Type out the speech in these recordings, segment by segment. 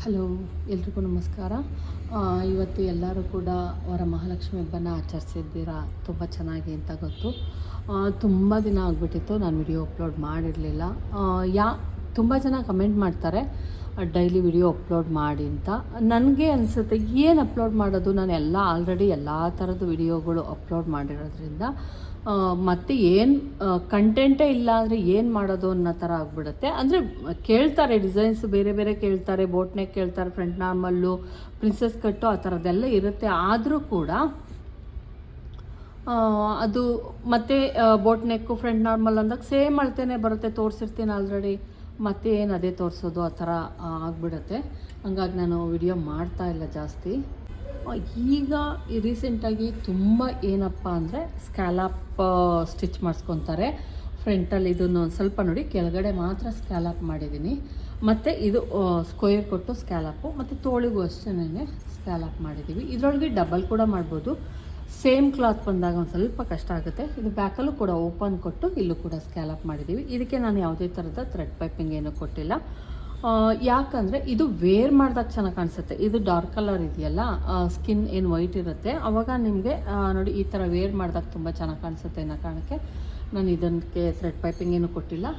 Hello, ಎಲ್ರಿಗೂ ನಮಸ್ಕಾರ. ಇವತ್ತು ಎಲ್ಲರೂ ಕೂಡ ವರಮಹಾಲಕ್ಷ್ಮಿ ಹಬ್ಬನ ಆಚರಿಸಿದ್ದೀರಾ ತುಂಬ ಚೆನ್ನಾಗಿ ಅಂತ ಗೊತ್ತು. ತುಂಬ ದಿನ ಆಗಿಬಿಟ್ಟಿತ್ತು, ನಾನು ವಿಡಿಯೋ ಅಪ್ಲೋಡ್ ಮಾಡಿರಲಿಲ್ಲ. ತುಂಬ ಜನ ಕಮೆಂಟ್ ಮಾಡ್ತಾರೆ ಡೈಲಿ ವಿಡಿಯೋ ಅಪ್ಲೋಡ್ ಮಾಡಿ ಅಂತ. ನನಗೆ ಅನಿಸುತ್ತೆ ಏನು ಅಪ್ಲೋಡ್ ಮಾಡೋದು, ನಾನು ಆಲ್ರೆಡಿ ಎಲ್ಲ ಥರದ್ದು ವಿಡಿಯೋಗಳು ಅಪ್ಲೋಡ್ ಮಾಡಿರೋದ್ರಿಂದ ಮತ್ತು ಏನು ಕಂಟೆಂಟೇ ಇಲ್ಲ ಅಂದರೆ ಏನು ಮಾಡೋದು ಅನ್ನೋ ಥರ ಆಗಿಬಿಡುತ್ತೆ. ಅಂದರೆ ಕೇಳ್ತಾರೆ, ಡಿಸೈನ್ಸ್ ಬೇರೆ ಬೇರೆ ಕೇಳ್ತಾರೆ, ಬೋಟ್ ನೆಕ್ ಕೇಳ್ತಾರೆ, ಫ್ರಂಟ್ ನಾರ್ಮಲ್ಲು, ಪ್ರಿನ್ಸೆಸ್ ಕಟ್ಟು, ಆ ಥರದ್ದೆಲ್ಲ ಇರುತ್ತೆ. ಆದರೂ ಕೂಡ ಅದು ಮತ್ತು ಬೋಟ್ ನೆಕ್ಕು ಫ್ರಂಟ್ ನಾರ್ಮಲ್ ಅಂದಾಗ ಸೇಮ್ ಅಳ್ತೇನೆ ಬರುತ್ತೆ, ತೋರಿಸಿರ್ತೀನಿ ಆಲ್ರೆಡಿ, ಮತ್ತೆ ಏನು ಅದೇ ತೋರಿಸೋದು ಆ ಥರ ಆಗಿಬಿಡುತ್ತೆ. ಹಂಗಾಗಿ ನಾನು ವಿಡಿಯೋ ಮಾಡ್ತಾ ಇಲ್ಲ ಜಾಸ್ತಿ. ಈಗ ರೀಸೆಂಟಾಗಿ ತುಂಬ ಏನಪ್ಪ ಅಂದರೆ ಸ್ಕ್ಯಾಲಪ್ ಸ್ಟಿಚ್ ಮಾಡಿಸ್ಕೊತಾರೆ ಫ್ರಂಟಲ್ಲಿ. ಇದನ್ನು ಸ್ವಲ್ಪ ನೋಡಿ, ಕೆಳಗಡೆ ಮಾತ್ರ ಸ್ಕ್ಯಾಲಪ್ ಮಾಡಿದ್ದೀನಿ, ಮತ್ತು ಇದು ಸ್ಕ್ವೇರ್ ಕೊಟ್ಟು ಸ್ಕ್ಯಾಲಪ್ಪು, ಮತ್ತು ತೋಳಿಗೂ ಅಷ್ಟೇ ಸ್ಕ್ಯಾಲಪ್ ಮಾಡಿದ್ದೀವಿ. ಇದರೊಳಗೆ ಡಬಲ್ ಕೂಡ ಮಾಡ್ಬೋದು. ಸೇಮ್ ಕ್ಲಾತ್ ಬಂದಾಗ ಒಂದು ಸ್ವಲ್ಪ ಕಷ್ಟ ಆಗುತ್ತೆ. ಇದು ಬ್ಯಾಕಲ್ಲೂ ಕೂಡ ಓಪನ್ ಕೊಟ್ಟು ಇಲ್ಲೂ ಕೂಡ ಸ್ಕ್ಯಾಲಪ್ ಮಾಡಿದ್ದೀವಿ. ಇದಕ್ಕೆ ನಾನು ಯಾವುದೇ ಥರದ ಥ್ರೆಡ್ ಪೈಪಿಂಗ್ ಏನೂ ಕೊಟ್ಟಿಲ್ಲ. ಯಾಕಂದರೆ ಇದು ವೇರ್ ಮಾಡಿದಾಗ ಚೆನ್ನಾಗಿ ಕಾಣಿಸುತ್ತೆ. ಇದು ಡಾರ್ಕ್ ಕಲರ್ ಇದೆಯಲ್ಲ, ಸ್ಕಿನ್ ಏನು ವೈಟ್ ಇರುತ್ತೆ, ಆವಾಗ ನಿಮಗೆ ನೋಡಿ ಈ ಥರ ವೇರ್ ಮಾಡಿದಾಗ ತುಂಬ ಚೆನ್ನಾಗಿ ಕಾಣಿಸುತ್ತೆ ಅನ್ನೋ ಕಾರಣಕ್ಕೆ ನಾನು ಇದಕ್ಕೆ ಥ್ರೆಡ್ ಪೈಪಿಂಗ್ ಏನೂ ಕೊಟ್ಟಿಲ್ಲ.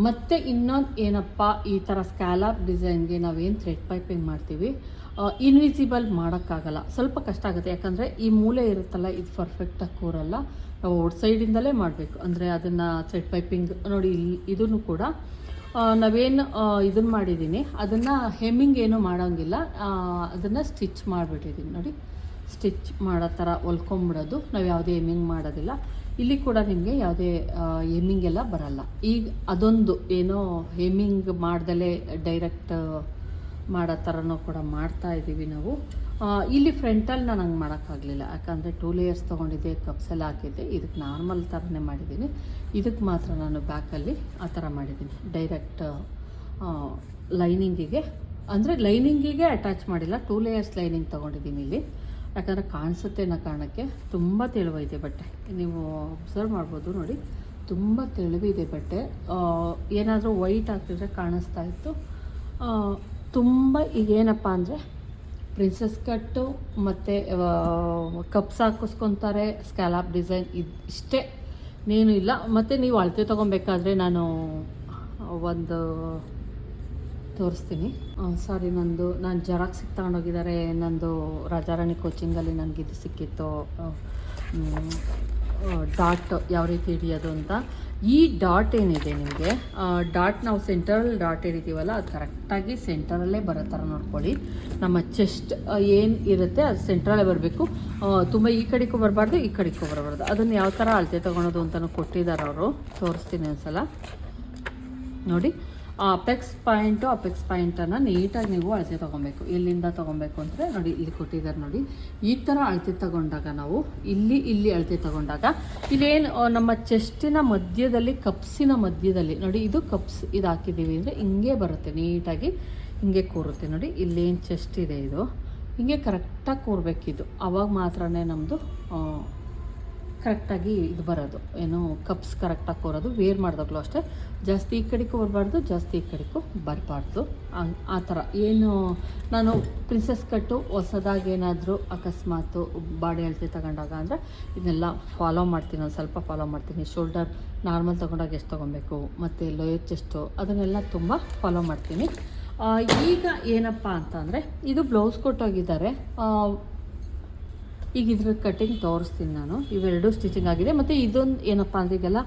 ಮತ್ತು ಇನ್ನೊಂದು ಏನಪ್ಪ, ಈ ಥರ ಸ್ಕ್ಯಾಲಪ್ ಡಿಸೈನ್ಗೆ ನಾವೇನು ಥ್ರೆಡ್ ಪೈಪಿಂಗ್ ಮಾಡ್ತೀವಿ, ಇನ್ವಿಸಿಬಲ್ ಮಾಡೋಕ್ಕಾಗಲ್ಲ, ಸ್ವಲ್ಪ ಕಷ್ಟ ಆಗುತ್ತೆ. ಯಾಕಂದರೆ ಈ ಮೂಲೆ ಇರುತ್ತಲ್ಲ, ಇದು ಪರ್ಫೆಕ್ಟಾಗಿ ಕೂರಲ್ಲ, ನಾವು ಔಟ್ ಸೈಡಿಂದಲೇ ಮಾಡಬೇಕು. ಅಂದರೆ ಅದನ್ನು ಥ್ರೆಡ್ ಪೈಪಿಂಗ್ ನೋಡಿ, ಇದನ್ನು ಕೂಡ ನಾವೇನು ಇದನ್ನು ಮಾಡಿದ್ದೀನಿ ಅದನ್ನು ಹೆಮ್ಮಿಂಗ್ ಏನೂ ಮಾಡೋಂಗಿಲ್ಲ, ಅದನ್ನು ಸ್ಟಿಚ್ ಮಾಡಿಬಿಟ್ಟಿದ್ದೀನಿ ನೋಡಿ. ಸ್ಟಿಚ್ ಮಾಡೋ ಥರ ಹೊಲ್ಕೊಂಬಿಡೋದು, ನಾವು ಯಾವುದೇ ಹೆಮ್ಮಿಂಗ್ ಮಾಡೋದಿಲ್ಲ. ಇಲ್ಲಿ ಕೂಡ ನಿಮಗೆ ಯಾವುದೇ ಹೆಮ್ಮಿಂಗ್ ಎಲ್ಲ ಬರಲ್ಲ. ಈಗ ಅದೊಂದು ಏನೋ ಹೆಮ್ಮಿಂಗ್ ಮಾಡ್ದಲೇ ಡೈರೆಕ್ಟ್ ಮಾಡೋ ಥರನೂ ಕೂಡ ಮಾಡ್ತಾಯಿದ್ದೀವಿ ನಾವು. ಇಲ್ಲಿ ಫ್ರಂಟಲ್ಲಿ ನಾನು ಹಂಗೆ ಮಾಡೋಕ್ಕಾಗಲಿಲ್ಲ, ಯಾಕಂದರೆ 2 ಲೇಯರ್ಸ್ ತೊಗೊಂಡಿದ್ದೆ, ಕಪ್ಸೆಲ್ಲ ಹಾಕಿದ್ದೆ. ಇದಕ್ಕೆ ನಾರ್ಮಲ್ ಥರನೇ ಮಾಡಿದ್ದೀನಿ. ಇದಕ್ಕೆ ಮಾತ್ರ ನಾನು ಬ್ಯಾಕಲ್ಲಿ ಆ ಥರ ಮಾಡಿದ್ದೀನಿ, ಡೈರೆಕ್ಟ್ ಲೈನಿಂಗಿಗೆ, ಅಂದರೆ ಲೈನಿಂಗಿಗೆ ಅಟ್ಯಾಚ್ ಮಾಡಿಲ್ಲ, 2 ಲೇಯರ್ಸ್ ಲೈನಿಂಗ್ ತೊಗೊಂಡಿದ್ದೀನಿ ಇಲ್ಲಿ. ಯಾಕಂದರೆ ಕಾಣಿಸುತ್ತೆ ಅನ್ನೋ ಕಾರಣಕ್ಕೆ. ತುಂಬ ತೆಳುವಿದೆ ಬಟ್ಟೆ, ನೀವು ಅಬ್ಸರ್ವ್ ಮಾಡ್ಬೋದು ನೋಡಿ, ತುಂಬ ತೆಳುವಿದೆ ಬಟ್ಟೆ. ಏನಾದರೂ ವೈಟ್ ಹಾಕಿದ್ರೆ ಕಾಣಿಸ್ತಾ ಇತ್ತು. ತುಂಬ ಈಗೇನಪ್ಪ ಅಂದರೆ ಪ್ರಿನ್ಸೆಸ್ ಕಟ್ಟು ಮತ್ತು ಕಪ್ಸ್ ಹಾಕಿಸ್ಕೊತಾರೆ, ಸ್ಕ್ಯಾಲಪ್ ಡಿಸೈನ್, ಇಷ್ಟೇ, ಇನ್ನೇನು ಇಲ್ಲ. ಮತ್ತು ನೀವು ಅಳತೆ ತೊಗೊಬೇಕಾದ್ರೆ ನಾನು ಒಂದು ತೋರಿಸ್ತೀನಿ. ಸಾರಿ, ನಾನು ಜೆರಾಕ್ಸಿಗೆ ತಗೊಂಡೋಗಿದ್ದಾರೆ. ನಂದು ರಾಜಾರಾಣಿ ಕೋಚಿಂಗಲ್ಲಿ ನನಗಿದು ಸಿಕ್ಕಿತ್ತು, ಡಾಟ್ ಯಾವ ರೀತಿ ಹಿಡಿಯೋದು ಅಂತ. ಈ ಡಾಟ್ ಏನಿದೆ ನಿಮಗೆ, ಡಾಟ್ ನಾವು ಸೆಂಟ್ರಲ್ಲಿ ಡಾಟ್ ಹಿಡಿತೀವಲ್ಲ, ಅದು ಕರೆಕ್ಟಾಗಿ ಸೆಂಟರಲ್ಲೇ ಬರೋ ಥರ ನೋಡ್ಕೊಳ್ಳಿ. ನಮ್ಮ ಚೆಸ್ಟ್ ಏನು ಇರುತ್ತೆ ಅದು ಸೆಂಟ್ರಲ್ಲೇ ಬರಬೇಕು. ತುಂಬ ಈ ಕಡೆಗೂ ಬರಬಾರ್ದು, ಈ ಕಡೆಗೂ ಬರಬಾರ್ದು. ಅದನ್ನು ಯಾವ ಥರ ಅಳತೆ ತೊಗೊಳೋದು ಅಂತಲೂ ಕೊಟ್ಟಿದ್ದಾರೆ ಅವರು, ತೋರಿಸ್ತೀನಿ ಒಂದ್ಸಲ ನೋಡಿ. ಅಪೆಕ್ಸ್ ಪಾಯಿಂಟನ್ನು ನೀಟಾಗಿ ನೀವು ಅಳತೆ ತೊಗೊಬೇಕು. ಎಲ್ಲಿಂದ ತೊಗೊಬೇಕು ಅಂದರೆ ನೋಡಿ, ಇಲ್ಲಿ ಕೊಟ್ಟಿದ್ದಾರೆ ನೋಡಿ. ಈ ಥರ ಅಳತೆ ತಗೊಂಡಾಗ ನಾವು ಇಲ್ಲಿ ಅಳತೆ ತಗೊಂಡಾಗ ಇಲ್ಲೇನು ನಮ್ಮ ಚೆಸ್ಟಿನ ಮಧ್ಯದಲ್ಲಿ, ಕಪ್ಸಿನ ಮಧ್ಯದಲ್ಲಿ ನೋಡಿ, ಇದು ಕಪ್ಸ್ ಇದು ಹಾಕಿದ್ದೀವಿ ಅಂದರೆ ಹಿಂಗೆ ಬರುತ್ತೆ, ನೀಟಾಗಿ ಹಿಂಗೆ ಕೂರುತ್ತೆ ನೋಡಿ. ಇಲ್ಲೇನು ಚೆಸ್ಟ್ ಇದೆ ಇದು ಹಿಂಗೆ ಕರೆಕ್ಟಾಗಿ ಕೂರಬೇಕಿದು, ಆವಾಗ ಮಾತ್ರ ನಮ್ಮದು ಕರೆಕ್ಟಾಗಿ ಇದು ಬರೋದು, ಏನು ಕಪ್ಸ್ ಕರೆಕ್ಟಾಗಿ ಕೂರೋದು. ವೇರ್ ಮಾಡಿದಾಗಲೂ ಅಷ್ಟೇ, ಜಾಸ್ತಿ ಈ ಕಡೆಗೂ ಬರಬಾರ್ದು, ಜಾಸ್ತಿ ಈ ಕಡೆಗೂ ಬರಬಾರ್ದು. ಆ ಥರ ಏನು ನಾನು ಪ್ರಿನ್ಸೆಸ್ ಕಟ್ಟು ಹೊಸದಾಗಿ ಏನಾದರೂ ಅಕಸ್ಮಾತು ಬಾಡಿ ಅಳತೆ ತಗೊಂಡಾಗ ಅಂದರೆ ಇದನ್ನೆಲ್ಲ ಫಾಲೋ ಮಾಡ್ತೀನಿ, ಒಂದು ಸ್ವಲ್ಪ ಫಾಲೋ ಮಾಡ್ತೀನಿ. ಶೋಲ್ಡರ್ ನಾರ್ಮಲ್ ತೊಗೊಂಡಾಗ ಎಷ್ಟು ತೊಗೊಬೇಕು, ಮತ್ತು ಲೋಯರ್ ಚೆಸ್ಟು, ಅದನ್ನೆಲ್ಲ ತುಂಬ ಫಾಲೋ ಮಾಡ್ತೀನಿ. ಈಗ ಏನಪ್ಪ ಅಂತಂದರೆ ಇದು ಬ್ಲೌಸ್ ಕೊಟ್ಟೋಗಿದ್ದಾರೆ. ಈಗ ಇದ್ರ ಕಟ್ಟಿಂಗ್ ತೋರಿಸ್ತೀನಿ ನಾನು. ಇವೆರಡು ಸ್ಟಿಚಿಂಗ್ ಆಗಿದೆ. ಮತ್ತು ಇದೊಂದು ಏನಪ್ಪ ಅಂದರೆ ಈಗೆಲ್ಲ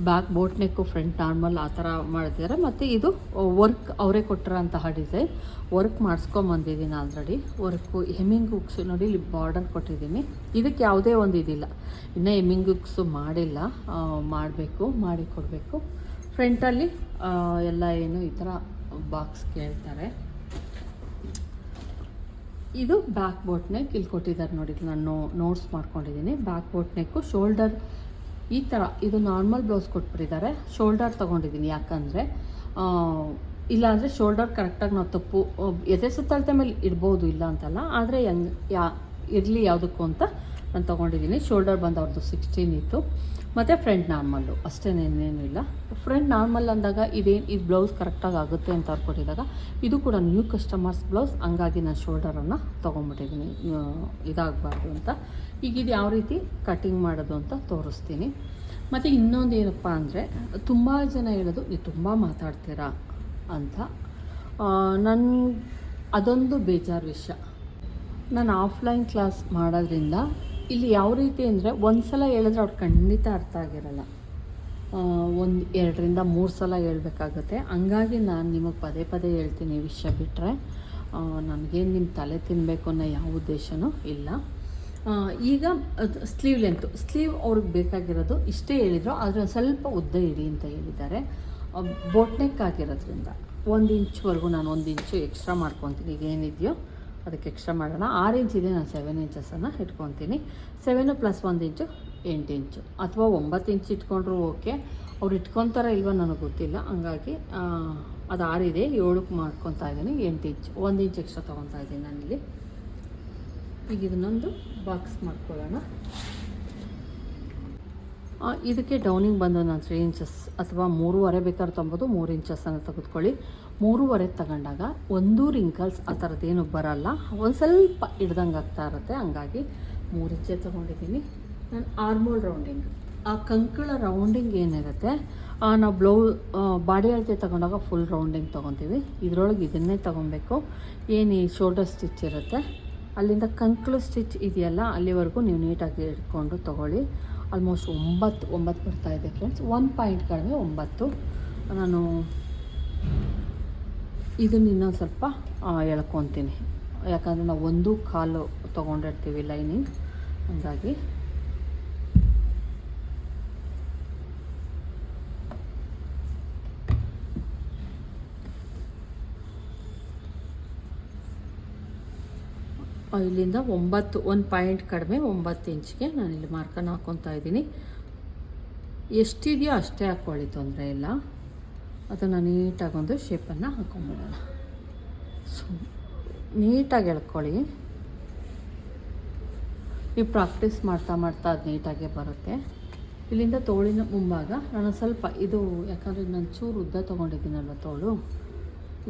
back boat neck, front normal ಆ ಥರ ಮಾಡ್ತಿದ್ದಾರೆ. ಮತ್ತು ಇದು ವರ್ಕ್ ಅವರೇ ಕೊಟ್ಟಿರೋಂತಹ ಡಿಸೈನ್, ವರ್ಕ್ ಮಾಡಿಸ್ಕೊಂಬಂದಿದ್ದೀನಿ ಆಲ್ರೆಡಿ. ವರ್ಕು ಹೆಮ್ಮಿಂಗ್ ಹುಕ್ಸು ನೋಡಿ, ಇಲ್ಲಿ ಬಾರ್ಡರ್ ಕೊಟ್ಟಿದ್ದೀನಿ. ಇದಕ್ಕೆ ಯಾವುದೇ ಒಂದು ಇದಿಲ್ಲ, ಇನ್ನೂ ಹೆಮ್ಮಿಂಗ್ ಹುಕ್ಸು ಮಾಡಿಲ್ಲ, ಮಾಡಬೇಕು, ಮಾಡಿ ಕೊಡಬೇಕು. ಫ್ರಂಟಲ್ಲಿ ಎಲ್ಲ ಏನು ಈ ಥರ ಬಾಕ್ಸ್ ಕೇಳ್ತಾರೆ. ಇದು ಬ್ಯಾಕ್ ಬೋಟ್ ನೆಕ್ ಇಲ್ಲಿ ಕೊಟ್ಟಿದ್ದಾರೆ ನೋಡಿ, ನಾನು ನೋಟ್ಸ್ ಮಾಡ್ಕೊಂಡಿದ್ದೀನಿ. ಬ್ಯಾಕ್ ಬೋಟ್ ನೆಕ್ಕು, ಶೋಲ್ಡರ್ ಈ ಥರ, ಇದು ನಾರ್ಮಲ್ ಬ್ಲೌಸ್ ಕೊಟ್ಬಿಟ್ಟಿದ್ದಾರೆ. ಶೋಲ್ಡರ್ ತೊಗೊಂಡಿದ್ದೀನಿ, ಯಾಕಂದರೆ ಇಲ್ಲಾಂದರೆ ಶೋಲ್ಡರ್ ಕರೆಕ್ಟಾಗಿ ನಾವು ತಪ್ಪು ಎದೆ ಸುತ್ತಳತೆ ಮೇಲೆ ಇಡ್ಬೋದು, ಇಲ್ಲ ಅಂತಲ್ಲ, ಆದರೆ ಇರಲಿ ಯಾವುದಕ್ಕೂ ಅಂತ ನಾನು ತೊಗೊಂಡಿದ್ದೀನಿ. ಶೋಲ್ಡರ್ ಬಂದು ಅವ್ರದ್ದು 16 ಇತ್ತು. ಮತ್ತು ಫ್ರಂಟ್ ನಾರ್ಮಲ್ಲು ಅಷ್ಟೇ, ಇನ್ನೇನು ಇಲ್ಲ. ಫ್ರಂಟ್ ನಾರ್ಮಲ್ ಅಂದಾಗ ಇದು ಬ್ಲೌಸ್ ಕರೆಕ್ಟಾಗಿ ಆಗುತ್ತೆ ಅಂತ ಅವ್ರು ಕೊಟ್ಟಿದ್ದಾಗ ಇದು ಕೂಡ ನ್ಯೂ ಕಸ್ಟಮರ್ಸ್ ಬ್ಲೌಸ್, ಹಂಗಾಗಿ ನಾನು ಶೋಲ್ಡರನ್ನು ತೊಗೊಂಬಿಟ್ಟಿದ್ದೀನಿ ಇದಾಗಬಾರ್ದು ಅಂತ. ಈಗ ಇದು ಯಾವ ರೀತಿ ಕಟಿಂಗ್ ಮಾಡೋದು ಅಂತ ತೋರಿಸ್ತೀನಿ. ಮತ್ತು ಇನ್ನೊಂದು ಏನಪ್ಪ ಅಂದರೆ, ತುಂಬ ಜನ ಹೇಳೋದು ನೀವು ತುಂಬ ಮಾತಾಡ್ತೀರಾ ಅಂತ. ಅದೊಂದು ಬೇಜಾರು ವಿಷಯ. ನಾನು ಆಫ್ಲೈನ್ ಕ್ಲಾಸ್ ಮಾಡೋದ್ರಿಂದ ಇಲ್ಲಿ ಯಾವ ರೀತಿ ಅಂದರೆ, ಒಂದು ಸಲ ಹೇಳಿದ್ರೆ ಅವ್ರು ಖಂಡಿತ ಅರ್ಥ ಆಗಿರಲ್ಲ, 2 3 ಸಲ ಹೇಳ್ಬೇಕಾಗತ್ತೆ. ಹಂಗಾಗಿ ನಾನು ನಿಮಗೆ ಪದೇ ಪದೇ ಹೇಳ್ತೀನಿ ವಿಷಯ ಬಿಟ್ಟರೆ ನನಗೇನು ನಿಮ್ಮ ತಲೆ ತಿನ್ನಬೇಕು ಅನ್ನೋ ಯಾವ ಉದ್ದೇಶನೂ ಇಲ್ಲ. ಈಗ ಸ್ಲೀವ್ ಲೆಂತು, ಸ್ಲೀವ್ ಅವ್ರಿಗೆ ಬೇಕಾಗಿರೋದು ಇಷ್ಟೇ ಹೇಳಿದರು, ಆದರೆ ಸ್ವಲ್ಪ ಉದ್ದ ಇಡಿ ಅಂತ ಹೇಳಿದ್ದಾರೆ. ಬೋಟ್ ನೆಕ್ ಆಗಿರೋದ್ರಿಂದ 1 ಇಂಚ್ವರೆಗೂ ನಾನು 1 ಇಂಚು ಎಕ್ಸ್ಟ್ರಾ ಮಾಡ್ಕೊತೀನಿ. ಈಗ ಏನಿದೆಯೋ ಅದಕ್ಕೆ ಎಕ್ಸ್ಟ್ರಾ ಮಾಡೋಣ. 6 ಇಂಚ್ ಇದೆ, ನಾನು 7 ಇಂಚಸನ್ನು ಇಟ್ಕೊತೀನಿ. 7 + 1 ಇಂಚು 8 ಇಂಚು, ಅಥವಾ 9 ಇಂಚ್ ಇಟ್ಕೊಂಡ್ರು ಓಕೆ. ಅವ್ರು ಇಟ್ಕೊತಾರ ಇಲ್ವ ನನಗೆ ಗೊತ್ತಿಲ್ಲ. ಹಂಗಾಗಿ ಅದು 6 ಇದೆ, 7ಕ್ಕೆ ಮಾಡ್ಕೊತಾ ಇದ್ದೀನಿ. 8 ಇಂಚ್, 1 ಇಂಚ್ ಎಕ್ಸ್ಟ್ರಾ ತೊಗೊತಾ ಇದ್ದೀನಿ ನಾನಿಲ್ಲಿ. ಈಗ ಇದನ್ನೊಂದು ಬಾಕ್ಸ್ ಮಾಡ್ಕೊಳ್ಳೋಣ. ಇದಕ್ಕೆ ಡೌನಿಂಗ್ ಬಂದು ನಾನು 3 ಇಂಚಸ್ ಅಥವಾ 3.5 ಬೇಕಾದ್ರೆ ತೊಗೊಬೋದು. 3 ಇಂಚಸನ್ನು ತೆಗೆದುಕೊಳ್ಳಿ. 3.5 ತಗೊಂಡಾಗ ಒಂದು ರಿಂಕಲ್ಸ್ ಆ ಥರದ್ದೇನು ಬರೋಲ್ಲ, ಒಂದು ಸ್ವಲ್ಪ ಹಿಡ್ದಂಗೆ ಆಗ್ತಾ ಇರುತ್ತೆ. ಹಂಗಾಗಿ 3 ಇಂಚೆ ತೊಗೊಂಡಿದ್ದೀನಿ. ನಾನು ಆರ್ಮೋಲ್ ರೌಂಡಿಂಗ್, ಆ ಕಂಕಳ ರೌಂಡಿಂಗ್ ಏನಿರುತ್ತೆ, ನಾವು ಬಾಡಿ ಅಳತೆ ತೊಗೊಂಡಾಗ ಫುಲ್ ರೌಂಡಿಂಗ್ ತೊಗೊತೀವಿ. ಇದರೊಳಗೆ ಇದನ್ನೇ ತೊಗೊಬೇಕು. ಏನು ಈ ಶೋಲ್ಡರ್ ಸ್ಟಿಚ್ ಇರುತ್ತೆ ಅಲ್ಲಿಂದ ಕಂಕಳು ಸ್ಟಿಚ್ ಇದೆಯಲ್ಲ ಅಲ್ಲಿವರೆಗೂ ನೀವು ನೀಟಾಗಿ ಇಟ್ಕೊಂಡು ತೊಗೊಳ್ಳಿ. ಆಲ್ಮೋಸ್ಟ್ 9 ಬರ್ತಾಯಿದೆ ಫ್ರೆಂಡ್ಸ್. 1 ಪಾಯಿಂಟ್ ಕಡಿಮೆ 9. ನಾನು ಇದನ್ನ ಇನ್ನೊಂದು ಸ್ವಲ್ಪ ಎಳ್ಕೊತೀನಿ, ಯಾಕಂದರೆ ನಾವು 1.25 ತೊಗೊಂಡಿರ್ತೀವಿ ಲೈನಿಂಗ್. ಹಂಗಾಗಿ ಇಲ್ಲಿಂದ 1 ಪಾಯಿಂಟ್ ಕಡಿಮೆ 9 ಇಂಚ್ಗೆ ನಾನಿಲ್ಲಿ ಮಾರ್ಕನ್ನು ಹಾಕ್ಕೊತಾ ಇದ್ದೀನಿ. ಎಷ್ಟಿದೆಯೋ ಅಷ್ಟೇ ಹಾಕ್ಕೊಳ್ಳಿ, ತೊಂದರೆ ಇಲ್ಲ. ಅದನ್ನು ನೀಟಾಗೊಂದು ಶೇಪನ್ನು ಹಾಕ್ಕೊಂಬಿಡೋಣ. ನೀಟಾಗಿ ಎಳ್ಕೊಳ್ಳಿ. ನೀವು ಪ್ರಾಕ್ಟೀಸ್ ಮಾಡ್ತಾ ಅದು ನೀಟಾಗೆ ಬರುತ್ತೆ. ಇಲ್ಲಿಂದ ತೋಳಿನ ಮುಂಭಾಗ ನಾನು ಸ್ವಲ್ಪ ಇದು, ಯಾಕಂದರೆ ನಾನು ಚೂರು ಉದ್ದ ತೊಗೊಂಡಿದ್ದೀನಲ್ವ ತೋಳು,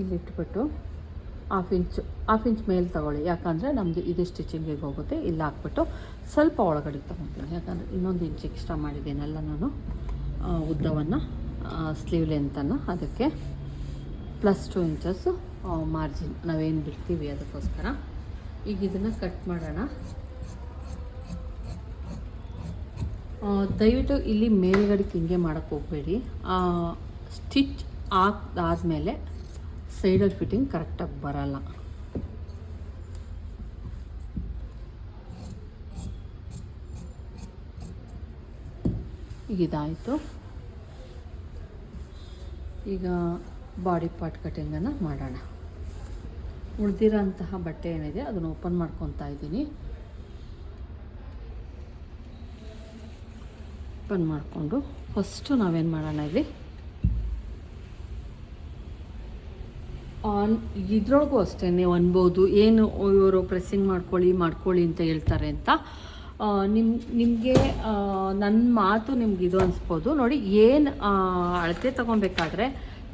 ಇಲ್ಲಿಟ್ಬಿಟ್ಟು ಹಾಫ್ ಇಂಚ್ ಮೇಲೆ ತೊಗೊಳ್ಳಿ. ಯಾಕಂದರೆ ನಮ್ಮದು ಇದು ಸ್ಟಿಚಿಂಗಿಗೆ ಹೋಗುತ್ತೆ. ಇಲ್ಲಿ ಹಾಕ್ಬಿಟ್ಟು ಸ್ವಲ್ಪ ಒಳಗಡೆ ತೊಗೊತೀನಿ, ಯಾಕಂದರೆ ಇನ್ನೊಂದು ಇಂಚ್ ಎಕ್ಸ್ಟ್ರಾ ಮಾಡಿದ್ದೀನಲ್ಲ ನಾನು ಉದ್ದವನ್ನು, ಸ್ಲೀವ್ ಲೆಂತನ್ನು. ಅದಕ್ಕೆ +2 ಇಂಚಸ್ಸು ಮಾರ್ಜಿನ್ ನಾವೇನು ಬಿಡ್ತೀವಿ ಅದಕ್ಕೋಸ್ಕರ. ಈಗ ಇದನ್ನು ಕಟ್ ಮಾಡೋಣ. ದಯವಿಟ್ಟು ಇಲ್ಲಿ ಮೇಲ್ಗಡೆಗೆ ಹಿಂಗೆ ಮಾಡೋಕ್ಕೆ ಹೋಗಬೇಡಿ. ಸ್ಟಿಚ್ ಹಾಕಿದಾದ್ಮೇಲೆ ಸೈಡಲ್ಲಿ ಫಿಟ್ಟಿಂಗ್ ಕರೆಕ್ಟಾಗಿ ಬರಲ್ಲ. ಇದಾಯಿತು. ಈಗ ಬಾಡಿ ಪಾರ್ಟ್ ಕಟಿಂಗನ್ನು ಮಾಡೋಣ. ಉಳಿದಿರೋಂತಹ ಬಟ್ಟೆ ಏನಿದೆ ಅದನ್ನು ಓಪನ್ ಮಾಡ್ಕೊತಾ ಇದ್ದೀನಿ. ಓಪನ್ ಮಾಡಿಕೊಂಡು ಫಸ್ಟು ನಾವೇನು ಮಾಡೋಣ, ಇಲ್ಲಿ ಇದ್ರೊಳಗೂ ಅಷ್ಟೇ ನೀವು ಅನ್ಬೋದು ಏನು ಇವರು ಪ್ರೆಸ್ಸಿಂಗ್ ಮಾಡ್ಕೊಳ್ಳಿ ಅಂತ ಹೇಳ್ತಾರೆ ಅಂತ. ನಿಮಗೆ ನನ್ನ ಮಾತು ನಿಮ್ಗೆ ಇದು ಅನಿಸ್ಬೋದು. ನೋಡಿ, ಏನು ಅಳತೆ ತೊಗೊಬೇಕಾದ್ರೆ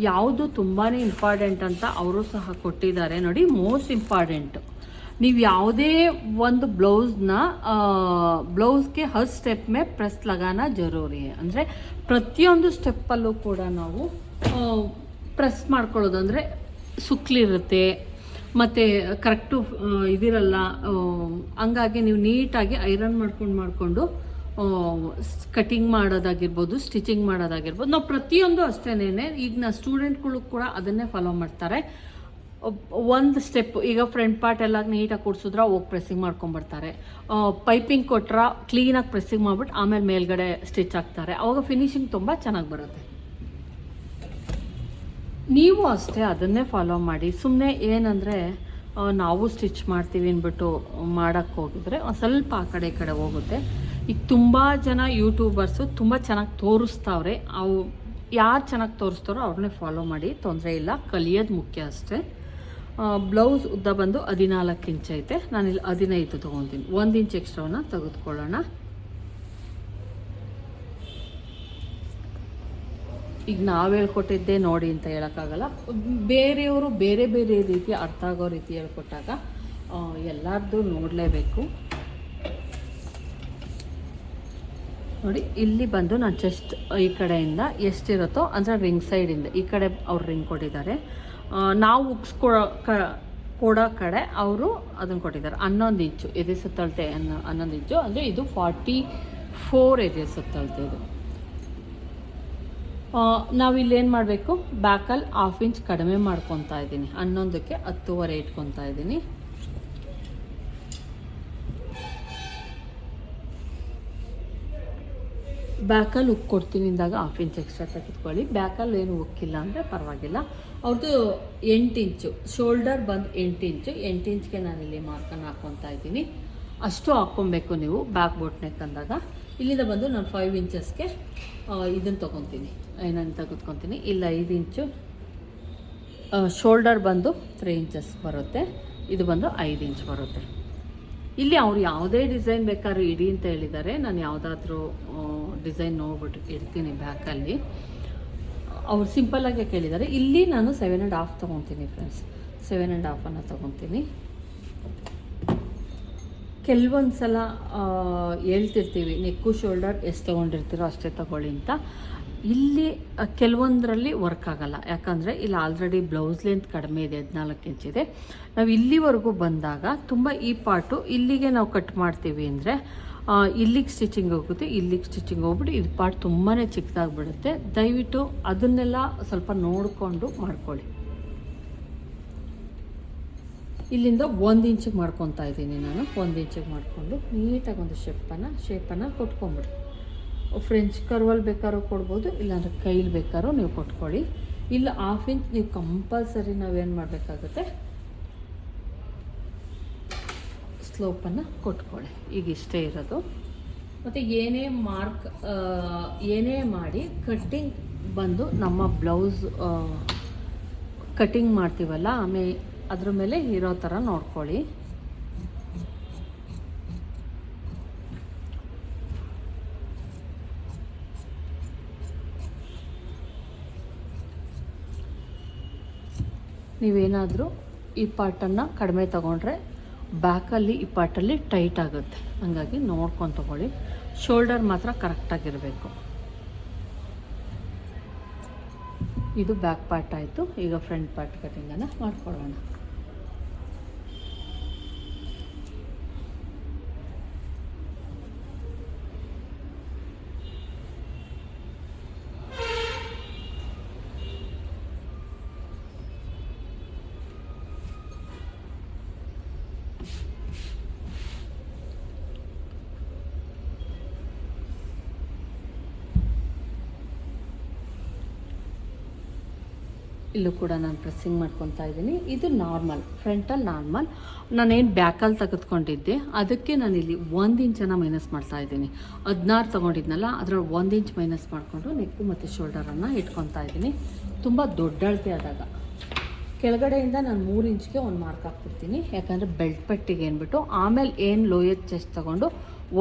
ಯಾವುದು ತುಂಬಾ ಇಂಪಾರ್ಟೆಂಟ್ ಅಂತ ಅವರು ಸಹ ಕೊಟ್ಟಿದ್ದಾರೆ. ನೋಡಿ, ಮೋಸ್ಟ್ ಇಂಪಾರ್ಟೆಂಟು, ನೀವು ಯಾವುದೇ ಒಂದು ಬ್ಲೌಸ್ಗೆ ಹರ್ ಸ್ಟೆಪ್ ಮೇ ಪ್ರೆಸ್ ಲಗಾನ ಜರೂರಿ. ಅಂದರೆ ಪ್ರತಿಯೊಂದು ಸ್ಟೆಪ್ಪಲ್ಲೂ ಕೂಡ ನಾವು ಪ್ರೆಸ್ ಮಾಡ್ಕೊಳ್ಳೋದು, ಅಂದರೆ ಸುಕ್ಲಿರುತ್ತೆ ಮತ್ತು ಕರೆಕ್ಟು ಇದಿರಲ್ಲ. ಹಂಗಾಗಿ ನೀವು ನೀಟಾಗಿ ಐರನ್ ಮಾಡಿಕೊಂಡು ಕಟಿಂಗ್ ಮಾಡೋದಾಗಿರ್ಬೋದು, ಸ್ಟಿಚಿಂಗ್ ಮಾಡೋದಾಗಿರ್ಬೋದು, ನಾವು ಪ್ರತಿಯೊಂದು ಅಷ್ಟೇನೆ. ಈಗ ನಾ ಸ್ಟೂಡೆಂಟ್ಗಳು ಕೂಡ ಅದನ್ನೇ ಫಾಲೋ ಮಾಡ್ತಾರೆ. ಒಂದು ಸ್ಟೆಪ್, ಈಗ ಫ್ರಂಟ್ ಪಾರ್ಟ್ ಎಲ್ಲ ನೀಟಾಗಿ ಕೊಡ್ಸಿದ್ರೆ ಹೋಗಿ ಪ್ರೆಸ್ಸಿಂಗ್ ಮಾಡ್ಕೊಂಬರ್ತಾರೆ. ಪೈಪಿಂಗ್ ಕೊಟ್ರೆ ಕ್ಲೀನಾಗಿ ಪ್ರೆಸ್ಸಿಂಗ್ ಮಾಡಿಬಿಟ್ಟು ಆಮೇಲೆ ಮೇಲ್ಗಡೆ ಸ್ಟಿಚ್ ಹಾಕ್ತಾರೆ. ಆವಾಗ ಫಿನಿಶಿಂಗ್ ತುಂಬ ಚೆನ್ನಾಗಿ ಬರುತ್ತೆ. ನೀವು ಅಷ್ಟೇ ಅದನ್ನೇ ಫಾಲೋ ಮಾಡಿ. ಸುಮ್ಮನೆ ಏನಂದರೆ ನಾವು ಸ್ಟಿಚ್ ಮಾಡ್ತೀವಿ ಅಂದ್ಬಿಟ್ಟು ಮಾಡೋಕ್ಕೆ ಹೋಗಿದ್ರೆ ಒಂದು ಸ್ವಲ್ಪ ಆ ಕಡೆ ಈ ಕಡೆ ಹೋಗುತ್ತೆ. ಈಗ ತುಂಬ ಜನ ಯೂಟ್ಯೂಬರ್ಸು ತುಂಬ ಚೆನ್ನಾಗಿ ತೋರಿಸ್ತಾವ್ರೆ. ಯಾರು ಚೆನ್ನಾಗಿ ತೋರಿಸ್ತಾರೋ ಅವ್ರನ್ನೇ ಫಾಲೋ ಮಾಡಿ, ತೊಂದರೆ ಇಲ್ಲ. ಕಲಿಯೋದು ಮುಖ್ಯ ಅಷ್ಟೇ. ಬ್ಲೌಸ್ ಉದ್ದ ಬಂದು 14 ಇಂಚ್ ಐತೆ, ನಾನಿಲ್ಲಿ 15 ತೊಗೊತೀನಿ. 1 ಇಂಚ್ ಎಕ್ಸ್ಟ್ರಾವನ್ನು ತೆಗೆದುಕೊಳ್ಳೋಣ. ಈಗ ನಾವು ಹೇಳ್ಕೊಟ್ಟಿದ್ದೆ ನೋಡಿ ಅಂತ ಹೇಳೋಕ್ಕಾಗಲ್ಲ, ಬೇರೆಯವರು ಬೇರೆ ಬೇರೆ ರೀತಿ ಅರ್ಥ ಆಗೋ ರೀತಿ ಹೇಳ್ಕೊಟ್ಟಾಗ ಎಲ್ಲರದ್ದು ನೋಡಲೇಬೇಕು. ನೋಡಿ ಇಲ್ಲಿ ಬಂದು ನಾನು ಚೆಸ್ಟ್ ಈ ಕಡೆಯಿಂದ ಎಷ್ಟಿರುತ್ತೋ ಅಂದರೆ ರಿಂಗ್ ಸೈಡಿಂದ ಈ ಕಡೆ ಅವ್ರು ರಿಂಗ್ ಕೊಟ್ಟಿದ್ದಾರೆ, ನಾವು ಉಕ್ಸ್ ಕೊಡೋ ಕಡೆ ಅವರು ಅದನ್ನು ಕೊಟ್ಟಿದ್ದಾರೆ. 11 ಇಂಚು ಎದೆ ಸುತ್ತಳತೆ 11 ಇಂಚು ಅಂದರೆ ಇದು 44 ಎದೆ ಸುತ್ತಳತೆ. ಇದು ನಾವಿಲ್ಲೇನು ಮಾಡಬೇಕು, ಬ್ಯಾಕಲ್ಲಿ 1/2 ಇಂಚ್ ಕಡಿಮೆ ಮಾಡ್ಕೊತಾ ಇದ್ದೀನಿ, 11ಕ್ಕೆ 10.5 ಇಟ್ಕೊತಾ ಇದ್ದೀನಿ. ಬ್ಯಾಕಲ್ಲಿ ಉಕ್ ಕೊಡ್ತೀನಿ ಅಂದಾಗ 1/2 ಇಂಚ್ ಎಕ್ಸ್ಟ್ರಾ ತೆಗೆದುಕೊಳ್ಳಿ. ಬ್ಯಾಕಲ್ಲಿ ಏನು ಉಕ್ಕಿಲ್ಲ ಅಂದರೆ ಪರವಾಗಿಲ್ಲ. ಅವ್ರದ್ದು 8 ಇಂಚು ಶೋಲ್ಡರ್ ಬಂದು 8 ಇಂಚು, 8 ಇಂಚ್ಗೆ ನಾನಿಲ್ಲಿ ಮಾರ್ಕನ್ನು ಹಾಕ್ಕೊತಾ ಇದ್ದೀನಿ. ಅಷ್ಟು ಹಾಕ್ಕೊಬೇಕು ನೀವು ಬ್ಯಾಕ್ ಬೋಟ್ ನೆಕ್ ಅಂದಾಗ. ಇಲ್ಲಿಂದ ಬಂದು ನಾನು 5 ಇಂಚಸ್ಗೆ ಇದನ್ನು ತೊಗೊತೀನಿ, ಏನನ್ನು ತೆಗೆದುಕೊತೀನಿ. ಇಲ್ಲ 5 ಇಂಚು ಶೋಲ್ಡರ್ ಬಂದು 3 ಇಂಚಸ್ ಬರುತ್ತೆ, ಇದು ಬಂದು 5 ಇಂಚ್ ಬರುತ್ತೆ. ಇಲ್ಲಿ ಅವ್ರು ಯಾವುದೇ ಡಿಸೈನ್ ಬೇಕಾದ್ರೂ ಇಡಿ ಅಂತ ಹೇಳಿದ್ದಾರೆ, ನಾನು ಯಾವುದಾದ್ರೂ ಡಿಸೈನ್ ನೋಡ್ಬಿಟ್ಟು ಇಡ್ತೀನಿ ಬ್ಯಾಕಲ್ಲಿ. ಅವ್ರು ಸಿಂಪಲ್ಲಾಗೆ ಕೇಳಿದ್ದಾರೆ. ಇಲ್ಲಿ ನಾನು 7.5 ತೊಗೊತೀನಿ ಫ್ರೆಂಡ್ಸ್, 7.5 ತೊಗೊತೀನಿ. ಕೆಲವೊಂದು ಸಲ ಹೇಳ್ತಿರ್ತೀವಿ ನೆಕ್ಕು ಶೋಲ್ಡರ್ ಎಷ್ಟು ತೊಗೊಂಡಿರ್ತೀರೋ ಅಷ್ಟೇ ತೊಗೊಳ್ಳಿ ಅಂತ. ಇಲ್ಲಿ ಕೆಲವೊಂದರಲ್ಲಿ ವರ್ಕ್ ಆಗಲ್ಲ, ಯಾಕಂದರೆ ಇಲ್ಲಿ ಆಲ್ರೆಡಿ ಬ್ಲೌಸ್ ಲೆಂತ್ ಕಡಿಮೆ ಇದೆ, 14 ಇಂಚಿದೆ. ನಾವು ಇಲ್ಲಿವರೆಗೂ ಬಂದಾಗ ತುಂಬ ಈ ಪಾರ್ಟು ಇಲ್ಲಿಗೆ ನಾವು ಕಟ್ ಮಾಡ್ತೀವಿ ಅಂದರೆ ಇಲ್ಲಿಗೆ ಸ್ಟಿಚಿಂಗ್ ಹೋಗುತ್ತೆ, ಇಲ್ಲಿಗೆ ಸ್ಟಿಚಿಂಗ್ ಹೋಗ್ಬಿಟ್ಟು ಇದು ಪಾರ್ಟ್ ತುಂಬಾ ಚಿಕ್ಕದಾಗ್ಬಿಡುತ್ತೆ. ದಯವಿಟ್ಟು ಅದನ್ನೆಲ್ಲ ಸ್ವಲ್ಪ ನೋಡಿಕೊಂಡು ಮಾಡ್ಕೊಳ್ಳಿ. ಇಲ್ಲಿಂದ 1 ಇಂಚಿಗೆ ಮಾಡ್ಕೊತಾ ಇದ್ದೀನಿ ನಾನು. 1 ಇಂಚಿಗೆ ಮಾಡಿಕೊಂಡು ನೀಟಾಗಿ ಒಂದು ಶೇಪನ್ನು ಕೊಟ್ಕೊಂಬಿಡಿ. ಫ್ರೆಂಚ್ ಕರ್ವಲ್ಲಿ ಬೇಕಾದ್ರೂ ಕೊಡ್ಬೋದು, ಇಲ್ಲಾಂದರೆ ಕೈಲಿ ಬೇಕಾದ್ರೂ ನೀವು ಕೊಟ್ಕೊಳ್ಳಿ. ಇಲ್ಲ 1/2 ಇಂಚ್ ನೀವು ಕಂಪಲ್ಸರಿ ನಾವೇನು ಮಾಡಬೇಕಾಗುತ್ತೆ, ಸ್ಲೋಪನ್ನು ಕೊಟ್ಕೊಳ್ಳಿ. ಈಗ ಇಷ್ಟೇ ಇರೋದು. ಮತ್ತು ಏನೇ ಮಾಡಿ ಕಟ್ಟಿಂಗ್ ಬಂದು ನಮ್ಮ ಬ್ಲೌಸ್ ಕಟ್ಟಿಂಗ್ ಮಾಡ್ತೀವಲ್ಲ, ಆಮೇಲೆ ಅದ್ರ ಮೇಲೆ ಇರೋ ಥರ ನೋಡ್ಕೊಳ್ಳಿ. ನೀವೇನಾದರೂ ಈ ಪಾರ್ಟನ್ನು ಕಡಿಮೆ ತೊಗೊಂಡ್ರೆ ಬ್ಯಾಕಲ್ಲಿ ಈ ಪಾರ್ಟಲ್ಲಿ ಟೈಟ್ ಆಗುತ್ತೆ, ಹಾಗಾಗಿ ನೋಡ್ಕೊಂಡು ತೊಗೊಳ್ಳಿ. ಶೋಲ್ಡರ್ ಮಾತ್ರ ಕರೆಕ್ಟಾಗಿರಬೇಕು. ಇದು ಬ್ಯಾಕ್ ಪಾರ್ಟ್ ಆಯಿತು. ಈಗ ಫ್ರಂಟ್ ಪಾರ್ಟ್ ಕಟಿಂಗನ್ನು ಮಾಡ್ಕೊಳ್ಳೋಣ. ಇಲ್ಲೂ ಕೂಡ ನಾನು ಪ್ರೆಸ್ಸಿಂಗ್ ಮಾಡ್ಕೊತಾ ಇದ್ದೀನಿ. ಇದು ನಾರ್ಮಲ್, ಫ್ರಂಟಲ್ಲಿ ನಾರ್ಮಲ್. ನಾನೇನು ಬ್ಯಾಕಲ್ಲಿ ತೆಗೆದುಕೊಂಡಿದ್ದೆ ಅದಕ್ಕೆ ನಾನಿಲ್ಲಿ 1 ಇಂಚನ್ನು ಮೈನಸ್ ಮಾಡ್ತಾ ಇದ್ದೀನಿ. 16 ತೊಗೊಂಡಿದ್ನಲ್ಲ, ಅದರಲ್ಲಿ 1 ಇಂಚ್ ಮೈನಸ್ ಮಾಡಿಕೊಂಡು ನೆಕ್ಕು ಮತ್ತು ಶೋಲ್ಡರನ್ನು ಇಟ್ಕೊತಾ ಇದ್ದೀನಿ. ತುಂಬ ದೊಡ್ಡ ಅಳತೆ ಆದಾಗ ಕೆಳಗಡೆಯಿಂದ ನಾನು 3 ಇಂಚ್ಗೆ ಒಂದು ಮಾರ್ಕ್ ಹಾಕ್ಬಿಡ್ತೀನಿ, ಯಾಕಂದರೆ ಬೆಲ್ಟ್ ಪಟ್ಟಿಗೆ ಏನ್ಬಿಟ್ಟು ಆಮೇಲೆ ಏನು ಲೋಯರ್ ಚೆಸ್ಟ್ ತೊಗೊಂಡು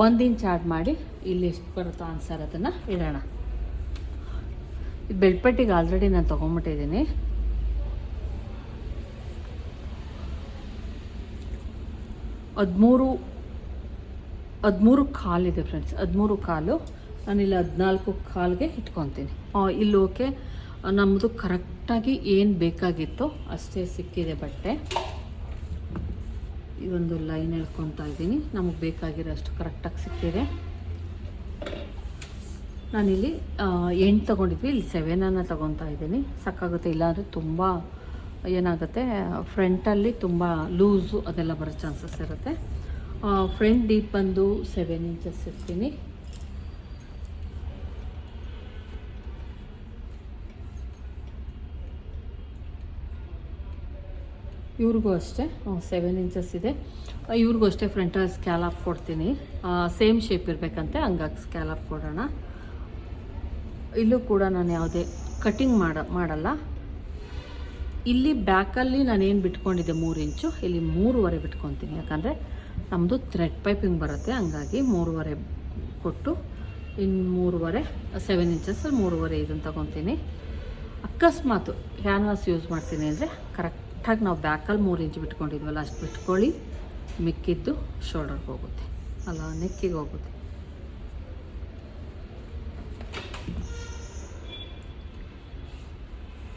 1 ಇಂಚ್ ಆ್ಯಡ್ ಮಾಡಿ ಇಲ್ಲಿ ಎಷ್ಟು ಬರುತ್ತೋ ಆನ್ಸರ್ ಅದನ್ನು ಇಡೋಣ. ಇದು ಬೆಲ್ಟ್ ಪಟ್ಟಿಗೆ ಆಲ್ರೆಡಿ ನಾನು ತೊಗೊಂಬಿಟ್ಟಿದ್ದೀನಿ. ಹದಿಮೂರು ಕಾಲಿದೆ ಫ್ರೆಂಡ್ಸ್, 13 ಕಾಲು. ನಾನಿಲ್ಲಿ 14 ಕಾಲಿಗೆ ಇಟ್ಕೊತೀನಿ. ಇಲ್ಲಿ ಓಕೆ, ನಮ್ಮದು ಕರೆಕ್ಟಾಗಿ ಏನು ಬೇಕಾಗಿತ್ತು ಅಷ್ಟೇ ಸಿಕ್ಕಿದೆ ಬಟ್ಟೆ. ಈ ಒಂದು ಲೈನ್ ಎಳ್ಕೊತಾ ಇದ್ದೀನಿ, ನಮಗೆ ಬೇಕಾಗಿರೋ ಅಷ್ಟು ಕರೆಕ್ಟಾಗಿ ಸಿಕ್ಕಿದೆ. ನಾನಿಲ್ಲಿ 8 ತೊಗೊಂಡಿದ್ವಿ, ಇಲ್ಲಿ 7 ತೊಗೊತಾ ಇದ್ದೀನಿ. ಸಾಕಾಗುತ್ತೆ, ಇಲ್ಲಾಂದರೆ ತುಂಬ ಏನಾಗುತ್ತೆ, ಫ್ರಂಟಲ್ಲಿ ತುಂಬ ಲೂಸು ಅದೆಲ್ಲ ಬರೋ ಚಾನ್ಸಸ್ ಇರುತ್ತೆ. ಫ್ರಂಟ್ ಡೀಪ್ ಬಂದು 7 ಇಂಚಸ್ ಇರ್ತೀನಿ. ಇವ್ರಿಗೂ ಅಷ್ಟೇ 7 ಇಂಚಸ್ ಇದೆ. ಇವ್ರಿಗೂ ಅಷ್ಟೇ ಫ್ರಂಟಲ್ಲಿ ಸ್ಕ್ಯಾಲಪ್ ಕೊಡ್ತೀನಿ, ಸೇಮ್ ಶೇಪ್ ಇರಬೇಕಂತೆ, ಹಂಗಾಗಿ ಸ್ಕ್ಯಾಲಪ್ ಕೊಡೋಣ. ಇಲ್ಲೂ ಕೂಡ ನಾನು ಯಾವುದೇ ಕಟಿಂಗ್ ಮಾಡಲ್ಲ. ಇಲ್ಲಿ ಬ್ಯಾಕಲ್ಲಿ ನಾನೇನು ಬಿಟ್ಕೊಂಡಿದ್ದೆ 3 ಇಂಚು, ಇಲ್ಲಿ 3.5 ಬಿಟ್ಕೊತೀನಿ. ಯಾಕಂದರೆ ನಮ್ಮದು ಥ್ರೆಡ್ ಪೈಪಿಂಗ್ ಬರುತ್ತೆ, ಹಂಗಾಗಿ 3.5 ಕೊಟ್ಟು ಇನ್ನು 3.5 7 ಇಂಚಸ್ಸಲ್ಲಿ 3.5 ಇದನ್ನು ತೊಗೊತೀನಿ. ಅಕಸ್ಮಾತು ಕ್ಯಾನ್ವಾಸ್ ಯೂಸ್ ಮಾಡ್ತೀನಿ ಅಂದರೆ ಕರೆಕ್ಟಾಗಿ ನಾವು ಬ್ಯಾಕಲ್ಲಿ 3 ಇಂಚ್ ಬಿಟ್ಕೊಂಡಿದ್ವಲ್ಲ ಅಷ್ಟು ಬಿಟ್ಕೊಳ್ಳಿ, ಮಿಕ್ಕಿದ್ದು ಶೋಲ್ಡರ್ಗೆ ಹೋಗುತ್ತೆ, ಅಲ್ಲ ನೆಕ್ಕಿಗೆ ಹೋಗುತ್ತೆ.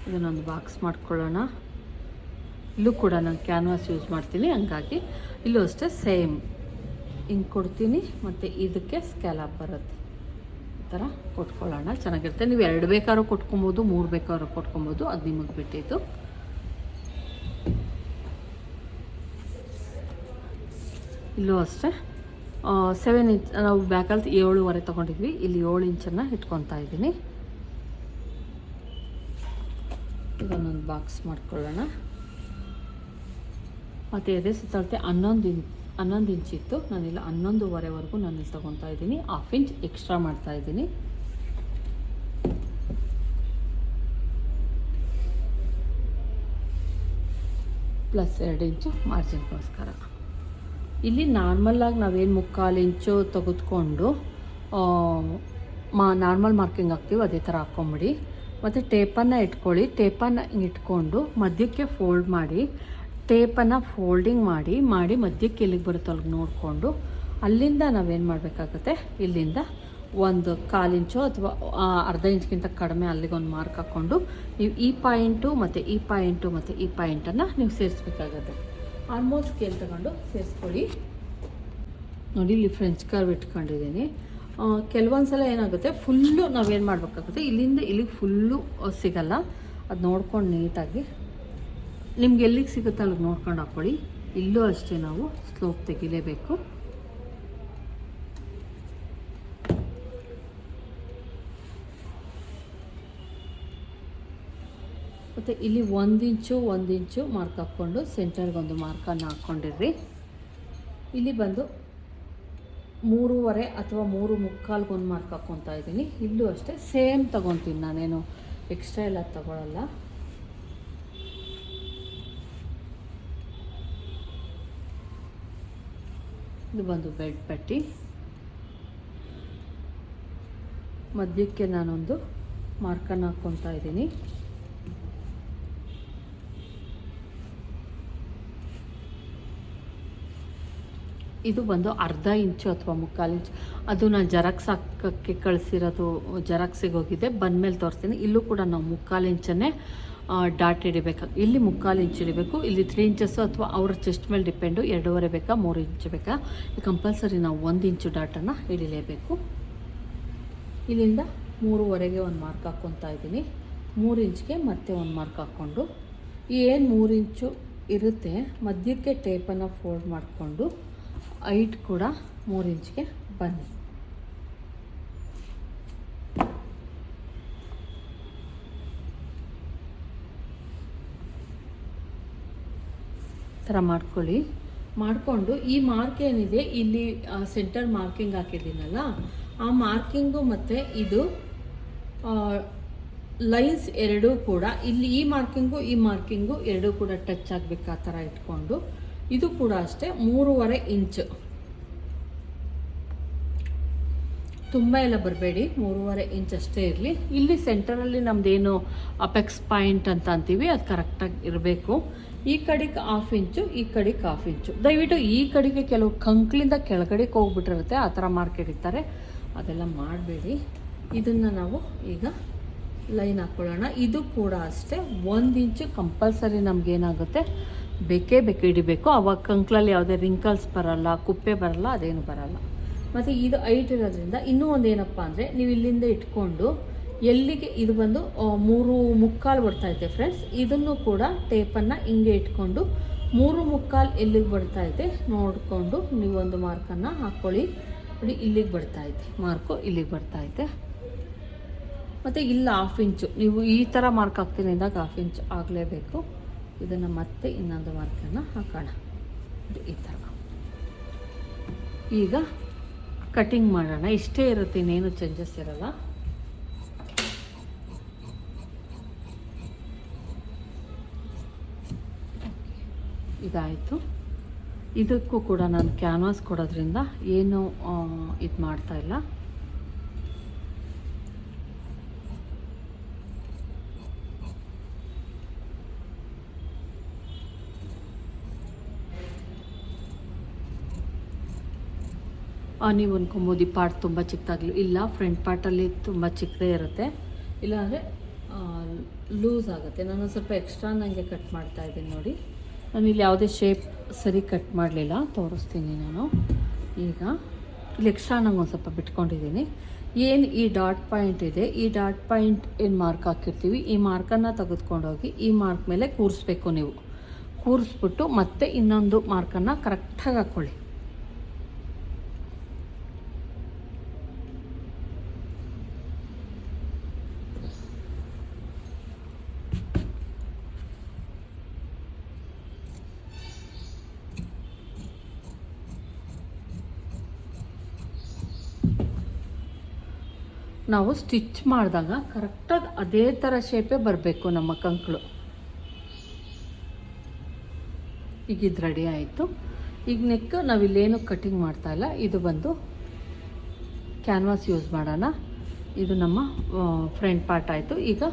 ಇದನ್ನೊಂದು ಬಾಕ್ಸ್ ಮಾಡ್ಕೊಳ್ಳೋಣ. ಇಲ್ಲೂ ಕೂಡ ನಾನು ಕ್ಯಾನ್ವಾಸ್ ಯೂಸ್ ಮಾಡ್ತೀನಿ, ಹಂಗಾಗಿ ಇಲ್ಲೂ ಅಷ್ಟೇ ಸೇಮ್ ಹಿಂಗೆ ಕೊಡ್ತೀನಿ. ಮತ್ತು ಇದಕ್ಕೆ ಸ್ಕ್ಯಾಲಪ್ ಬರುತ್ತೆ, ಈ ಥರ ಕೊಟ್ಕೊಳ್ಳೋಣ. ಚೆನ್ನಾಗಿರುತ್ತೆ. ನೀವು 2 ಬೇಕಾದ್ರೂ ಕೊಟ್ಕೊಬೋದು, 3 ಬೇಕಾದ್ರೂ ಕೊಟ್ಕೊಬೋದು, ಅದು ನಿಮಗೆ ಬಿಟ್ಟಿದ್ದು. ಇಲ್ಲೂ ಅಷ್ಟೇ 7 ಇಂಚ್ ನಾವು ಬ್ಯಾಕಲ್ಲಿ 7.5 ತೊಗೊಂಡಿದ್ವಿ, ಇಲ್ಲಿ 7 ಇಂಚನ್ನು ಇಟ್ಕೊತಾ ಇದ್ದೀನಿ. ಇದನ್ನೊಂದು ಬಾಕ್ಸ್ ಮಾಡ್ಕೊಳ್ಳೋಣ. ಮತ್ತು ಎದೆ ಸುತ್ತಳತೆ 11 ಇಂಚ್ ಇತ್ತು, ನಾನಿಲ್ಲ 11.5ವರೆಗೂ ನಾನಿಲ್ಲಿ ತೊಗೊತಾ ಇದ್ದೀನಿ. 1/2 ಇಂಚ್ ಎಕ್ಸ್ಟ್ರಾ ಮಾಡ್ತಾ ಇದ್ದೀನಿ. ಪ್ಲಸ್ 2 ಇಂಚು ಮಾರ್ಜಿನ್ಗೋಸ್ಕರ. ಇಲ್ಲಿ ನಾರ್ಮಲಾಗಿ ನಾವೇನು 3/4 ಇಂಚು ತೆಗೆದುಕೊಂಡು ನಾರ್ಮಲ್ ಮಾರ್ಕಿಂಗ್ ಹಾಕ್ತೀವಿ, ಅದೇ ಥರ ಹಾಕ್ಕೊಂಬಿಡಿ. ಮತ್ತು ಟೇಪನ್ನು ಇಟ್ಕೊಳ್ಳಿ. ಟೇಪನ್ನು ಇಟ್ಕೊಂಡು ಮಧ್ಯಕ್ಕೆ ಫೋಲ್ಡ್ ಮಾಡಿ, ಟೇಪನ್ನು ಫೋಲ್ಡಿಂಗ್ ಮಾಡಿ ಮಧ್ಯಕ್ಕೆ ಎಲ್ಲಿಗೆ ಬರುತ್ತೋ ಅಲ್ಲಿಗೆ ನೋಡಿಕೊಂಡು ಅಲ್ಲಿಂದ ನಾವೇನು ಮಾಡಬೇಕಾಗುತ್ತೆ, ಇಲ್ಲಿಂದ 1/4 ಇಂಚು ಅಥವಾ ಅರ್ಧ ಇಂಚ್ಗಿಂತ ಕಡಿಮೆ ಅಲ್ಲಿಗೊಂದು ಮಾರ್ಕ್ ಹಾಕ್ಕೊಂಡು ನೀವು ಈ ಪಾಯಿಂಟು ಮತ್ತು ಈ ಪಾಯಿಂಟು ಮತ್ತು ಈ ಪಾಯಿಂಟನ್ನು ನೀವು ಸೇರಿಸ್ಬೇಕಾಗತ್ತೆ. ಆಲ್ಮೋಸ್ಟ್ ಸ್ಕೇಲ್ ತಗೊಂಡು ಸೇರಿಸ್ಕೊಳ್ಳಿ. ನೋಡಿ, ಇಲ್ಲಿ ಫ್ರೆಂಚ್ ಕರ್ವ್ ಇಟ್ಕೊಂಡಿದ್ದೀನಿ. ಕೆಲವೊಂದು ಸಲ ಏನಾಗುತ್ತೆ, ಫುಲ್ಲು ನಾವೇನು ಮಾಡಬೇಕಾಗುತ್ತೆ, ಇಲ್ಲಿಂದ ಇಲ್ಲಿಗೆ ಫುಲ್ಲು ಸಿಗಲ್ಲ, ಅದು ನೋಡ್ಕೊಂಡು ನೀಟಾಗಿ ನಿಮ್ಗೆ ಎಲ್ಲಿಗೆ ಸಿಗುತ್ತೆ ಅಲ್ಲಿಗೆ ನೋಡ್ಕೊಂಡು ಹಾಕ್ಕೊಳ್ಳಿ. ಇಲ್ಲೂ ಅಷ್ಟೇ ನಾವು ಸ್ಲೋಪ್ ತೆಗಿಲೇಬೇಕು. ಮತ್ತು ಇಲ್ಲಿ 1 ಇಂಚು ಮಾರ್ಕ್ ಹಾಕ್ಕೊಂಡು ಸೆಂಟರ್ಗೊಂದು ಮಾರ್ಕನ್ನು ಹಾಕ್ಕೊಂಡಿರ್ರಿ. ಇಲ್ಲಿ ಬಂದು 3.5 ಅಥವಾ 3.75 ಒಂದು ಮಾರ್ಕ್ ಹಾಕ್ಕೊತಾ ಇದ್ದೀನಿ. ಇಲ್ಲೂ ಅಷ್ಟೇ ಸೇಮ್ ತೊಗೊತೀನಿ, ನಾನೇನು ಎಕ್ಸ್ಟ್ರಾ ಎಲ್ಲ ತಗೊಳ್ಳಲ್ಲ. ಇದು ಬಂದು ಬೆಡ್ ಪಟ್ಟಿ. ಮಧ್ಯಕ್ಕೆ ನಾನೊಂದು ಮಾರ್ಕನ್ನು ಹಾಕ್ಕೊತಾ ಇದ್ದೀನಿ. ಇದು ಬಂದು ಅರ್ಧ ಇಂಚು ಅಥವಾ 3/4 ಇಂಚು. ಅದು ನಾನು ಜೆರಾಕ್ಸ್ ಹಾಕೋಕ್ಕೆ ಕಳಿಸಿರೋದು, ಜೆರಾಕ್ಸಿಗೆ ಹೋಗಿದ್ದೆ, ಬಂದಮೇಲೆ ತೋರಿಸ್ತೀನಿ. ಇಲ್ಲೂ ಕೂಡ ನಾವು 3/4 ಇಂಚನ್ನೇ ಡಾಟ್ ಹಿಡಿಬೇಕು. ಇಲ್ಲಿ 3/4 ಇಂಚ್ ಹಿಡಿಬೇಕು, ಇಲ್ಲಿ 3 ಇಂಚಸ್ಸು ಅಥವಾ ಅವ್ರ ಚೆಸ್ಟ್ ಮೇಲೆ ಡಿಪೆಂಡು. 2.5 ಬೇಕಾ 3 ಇಂಚು ಬೇಕಾ, ಕಂಪಲ್ಸರಿ ನಾವು 1 ಇಂಚು ಡಾಟನ್ನು ಹಿಡಿಲೇಬೇಕು. ಇಲ್ಲಿಂದ 3.5ಗೆ ಒಂದು ಮಾರ್ಕ್ ಹಾಕ್ಕೊತಾ ಇದ್ದೀನಿ. 3 ಇಂಚ್ಗೆ ಮತ್ತೆ ಒಂದು ಮಾರ್ಕ್ ಹಾಕ್ಕೊಂಡು ಏನು 3 ಇಂಚು ಇರುತ್ತೆ ಮಧ್ಯಕ್ಕೆ ಟೇಪನ್ನು ಫೋಲ್ಡ್ ಮಾಡಿಕೊಂಡು ಹೈಟ್ ಕೂಡ 3 ಇಂಚ್ಗೆ ಬನ್ನಿ. ಥರ ಮಾಡಿಕೊಂಡು ಈ ಮಾರ್ಕ್ ಏನಿದೆ ಇಲ್ಲಿ ಸೆಂಟರ್ ಮಾರ್ಕಿಂಗ್ ಹಾಕಿದ್ದೀನಲ್ಲ, ಆ ಮಾರ್ಕಿಂಗು ಮತ್ತು ಇದು ಲೈನ್ಸ್ ಎರಡೂ ಕೂಡ ಇಲ್ಲಿ ಈ ಮಾರ್ಕಿಂಗು ಎರಡೂ ಕೂಡ ಟಚ್ ಆಗಬೇಕು. ಆ ಥರ ಇಟ್ಕೊಂಡು ಇದು ಕೂಡ ಅಷ್ಟೇ 3.5 ಇಂಚು, ತುಂಬ ಎಲ್ಲ ಬರಬೇಡಿ, 3.5 ಇಂಚ್ ಅಷ್ಟೇ ಇರಲಿ. ಇಲ್ಲಿ ಸೆಂಟರಲ್ಲಿ ನಮ್ಮದೇನು ಅಪೆಕ್ಸ್ ಪಾಯಿಂಟ್ ಅಂತ ಅಂತೀವಿ, ಅದು ಕರೆಕ್ಟಾಗಿ ಇರಬೇಕು. ಈ ಕಡೆಗೆ 1/2 ಇಂಚು, ಈ ಕಡೆಗೆ 1/2 ಇಂಚು. ದಯವಿಟ್ಟು ಈ ಕಡೆಗೆ ಕೆಲವು ಕಂಕ್ಳಿಂದ ಕೆಳಗಡೆಗೆ ಹೋಗ್ಬಿಟ್ಟಿರುತ್ತೆ, ಆ ಥರ ಮಾರ್ಕ್ ಹಿಡಿತಾರೆ, ಅದೆಲ್ಲ ಮಾಡಬೇಡಿ. ಇದನ್ನು ನಾವು ಈಗ ಲೈನ್ ಹಾಕ್ಕೊಳ್ಳೋಣ. ಇದು ಕೂಡ ಅಷ್ಟೇ 1 ಇಂಚು ಕಂಪಲ್ಸರಿ ನಮಗೇನಾಗುತ್ತೆ ಬೇಕೇ ಹಿಡಿಬೇಕು. ಆವಾಗ ಕಂಕ್ಳಲ್ಲಿ ಯಾವುದೇ ರಿಂಕಲ್ಸ್ ಬರಲ್ಲ, ಕುಪ್ಪೆ ಬರಲ್ಲ, ಅದೇನು ಬರಲ್ಲ. ಮತ್ತು ಇದು ಹೈಟ್ ಇರೋದ್ರಿಂದ ಇನ್ನೂ ಒಂದು ಏನಪ್ಪ ಅಂದರೆ, ನೀವು ಇಲ್ಲಿಂದ ಇಟ್ಕೊಂಡು ಎಲ್ಲಿಗೆ ಇದು ಬಂದು 3.75 ಬರ್ತಾಯಿದೆ ಫ್ರೆಂಡ್ಸ್. ಇದನ್ನು ಕೂಡ ಟೇಪನ್ನು ಹಿಂಗೆ ಇಟ್ಕೊಂಡು 3.75 ಎಲ್ಲಿಗೆ ಬರ್ತಾಯಿದೆ ನೋಡಿಕೊಂಡು ನೀವೊಂದು ಮಾರ್ಕನ್ನು ಹಾಕ್ಕೊಳ್ಳಿ. ನೋಡಿ, ಇಲ್ಲಿಗೆ ಬರ್ತಾಯಿದೆ ಮಾರ್ಕು, ಇಲ್ಲಿಗೆ ಬರ್ತಾಯಿದೆ. ಮತ್ತು ಇಲ್ಲ 1/2 ಇಂಚು ನೀವು ಈ ಥರ ಮಾರ್ಕ್ ಹಾಕ್ತೀನಿ ಅಂದಾಗ 1/2 ಇಂಚು ಆಗಲೇಬೇಕು. ಇದನ್ನು ಮತ್ತೆ ಇನ್ನೊಂದು ಮಾರ್ಕನ್ನು ಹಾಕೋಣ, ಈ ಥರ. ಈಗ ಕಟಿಂಗ್ ಮಾಡೋಣ. ಇಷ್ಟೇ ಇರುತ್ತೆ, ಇನ್ನೇನು ಚೇಂಜಸ್ ಇರಲ್ಲ. ಇದಾಯಿತು. ಇದಕ್ಕೂ ಕೂಡ ನಾನು ಕ್ಯಾನ್ವಾಸ್ ಕೊಡೋದ್ರಿಂದ ಏನು ಇದು ಮಾಡ್ತಾಯಿಲ್ಲ. ನೀವು ಅಂದ್ಕೊಬೋದು ಈ ಪಾರ್ಟ್ ತುಂಬ ಚಿಕ್ಕದಾಗಲಿ, ಇಲ್ಲ ಫ್ರಂಟ್ ಪಾರ್ಟಲ್ಲಿ ತುಂಬ ಚಿಕ್ಕದೇ ಇರುತ್ತೆ, ಇಲ್ಲಾಂದರೆ ಲೂಸ್ ಆಗುತ್ತೆ. ನಾನು ಸ್ವಲ್ಪ ಎಕ್ಸ್ಟ್ರಾ ನನಗೆ ಕಟ್ ಮಾಡ್ತಾಯಿದ್ದೀನಿ ನೋಡಿ. ನಾನು ಇಲ್ಲಿ ಯಾವುದೇ ಶೇಪ್ ಸರಿ ಕಟ್ ಮಾಡಲಿಲ್ಲ, ತೋರಿಸ್ತೀನಿ ನಾನು. ಈಗ ಇಲ್ಲಿ ಎಕ್ಸ್ಟ್ರಾ ನಂಗೆ ಒಂದು ಸ್ವಲ್ಪ ಬಿಟ್ಕೊಂಡಿದ್ದೀನಿ. ಏನು ಈ ಡಾಟ್ ಪಾಯಿಂಟ್ ಇದೆ, ಈ ಡಾಟ್ ಪಾಯಿಂಟ್ ಏನು ಮಾರ್ಕ್ ಹಾಕಿರ್ತೀವಿ, ಈ ಮಾರ್ಕನ್ನು ತೆಗೆದುಕೊಂಡೋಗಿ ಈ ಮಾರ್ಕ್ ಮೇಲೆ ಕೂರಿಸ್ಬೇಕು. ನೀವು ಕೂರಿಸ್ಬಿಟ್ಟು ಮತ್ತೆ ಇನ್ನೊಂದು ಮಾರ್ಕನ್ನು ಕರೆಕ್ಟಾಗಿ ಹಾಕ್ಕೊಳ್ಳಿ. ನಾವು ಸ್ಟಿಚ್ ಮಾಡಿದಾಗ ಕರೆಕ್ಟಾಗಿ ಅದೇ ಥರ ಶೇಪೇ ಬರಬೇಕು ನಮ್ಮ ಕಂಕಳು. ಈಗ ಇದು ರೆಡಿ ಆಯಿತು. ಈಗ ನೆಕ್ ನಾವಿಲ್ಲೇನು ಕಟಿಂಗ್ ಮಾಡ್ತಾಯಿಲ್ಲ, ಇದು ಬಂದು ಕ್ಯಾನ್ವಾಸ್ ಯೂಸ್ ಮಾಡೋಣ. ಇದು ನಮ್ಮ ಫ್ರಂಟ್ ಪಾರ್ಟ್ ಆಯಿತು. ಈಗ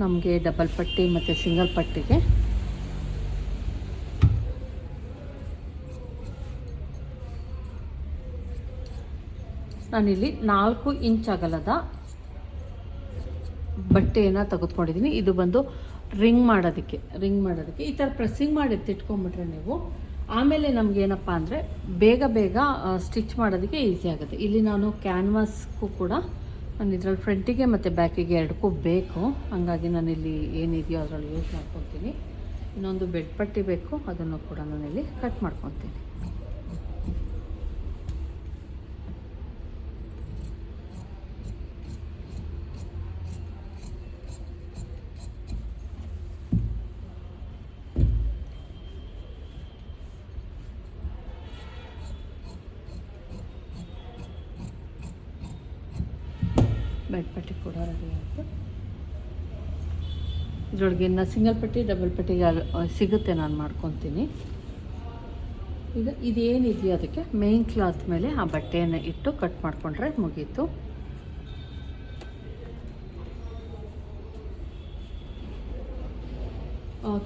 ನಮಗೆ ಡಬಲ್ ಪಟ್ಟಿ ಮತ್ತು ಸಿಂಗಲ್ ಪಟ್ಟಿಗೆ ನಾನಿಲ್ಲಿ 4 ಇಂಚ್ ಅಗಲದ ಬಟ್ಟೆಯನ್ನು ತೆಗೆದುಕೊಂಡಿದ್ದೀನಿ. ಇದು ಬಂದು ರಿಂಗ್ ಮಾಡೋದಕ್ಕೆ ಈ ಥರ ಪ್ರೆಸ್ಸಿಂಗ್ ಮಾಡಿ ಎತ್ತಿಟ್ಕೊಂಡ್ಬಿಟ್ರೆ ನೀವು ಆಮೇಲೆ ನಮಗೇನಪ್ಪ ಅಂದರೆ ಬೇಗ ಸ್ಟಿಚ್ ಮಾಡೋದಕ್ಕೆ ಈಸಿ ಆಗುತ್ತೆ. ಇಲ್ಲಿ ನಾನು ಕ್ಯಾನ್ವಾಸ್ಗೂ ಕೂಡ ನಾನು ಇದರಲ್ಲಿ ಫ್ರಂಟಿಗೆ ಮತ್ತು ಬ್ಯಾಕಿಗೆ ಎರಡಕ್ಕೂ ಬೇಕು, ಹಾಗಾಗಿ ನಾನಿಲ್ಲಿ ಏನಿದೆಯೋ ಅದರಲ್ಲಿ ಯೂಸ್ ಮಾಡ್ಕೊತೀನಿ. ಇನ್ನೊಂದು ಬೆಡ್ ಪಟ್ಟಿ ಬೇಕು, ಅದನ್ನು ಕೂಡ ನಾನಿಲ್ಲಿ ಕಟ್ ಮಾಡ್ಕೊತೀನಿ. ಬೆಡ್ ಪಟ್ಟಿ ಕೂಡ ರೆಡಿ ಆಯಿತು. ಇದರೊಳಗೆ ಇನ್ನು ಸಿಂಗಲ್ ಪಟ್ಟಿ ಡಬಲ್ ಪಟ್ಟಿಗೆ ಸಿಗುತ್ತೆ, ನಾನು ಮಾಡ್ಕೊತೀನಿ. ಈಗ ಇದೇನಿದೆಯೋ ಅದಕ್ಕೆ ಮೇನ್ ಕ್ಲಾತ್ ಮೇಲೆ ಆ ಬಟ್ಟೆಯನ್ನು ಇಟ್ಟು ಕಟ್ ಮಾಡಿಕೊಂಡ್ರೆ ಮುಗೀತು.